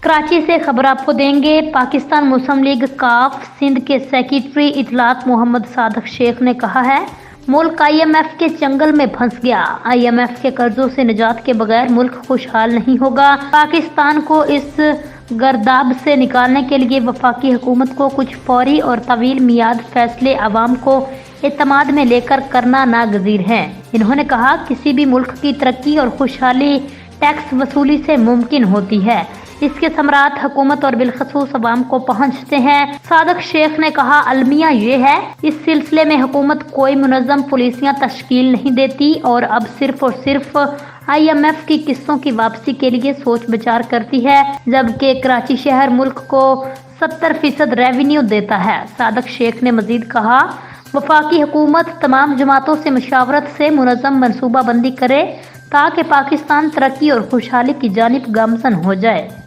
कराची से खबर आपको देंगे। पाकिस्तान मुस्लिम लीग काफ सिंध के सेक्रेटरी इतलात मोहम्मद सादक शेख ने कहा है, मुल्क IMF के चंगल में फंस गया। IMF के कर्जों से निजात के बगैर मुल्क खुशहाल नहीं होगा। पाकिस्तान को इस गर्दाब से निकालने के लिए वफाकी हुकूमत को कुछ फौरी और तवील मियाद फैसले अवाम को एतमाद में लेकर करना नागजीर है। इन्होंने कहा, किसी भी मुल्क की तरक्की और खुशहाली टैक्स वसूली से मुमकिन होती है। इसके समरात हुकूमत और बिलखसूस अवाम को पहुंचते हैं। सादक शेख ने कहा, अलमिया ये है, इस सिलसिले में हुकूमत कोई मुनज़्ज़म पुलिसियाँ तश्कील नहीं देती और अब सिर्फ और सिर्फ IMF की किस्तों की वापसी के लिए सोच विचार करती है, जबकि कराची शहर मुल्क को 70% रेवेन्यू देता है। सादक शेख ने मजीद कहा, वफाकी हुकूमत तमाम जमातों से मशावरत से मुनज़्ज़म मनसूबा बंदी करे ताकि पाकिस्तान तरक्की और खुशहाली की जानिब गामज़न हो जाए।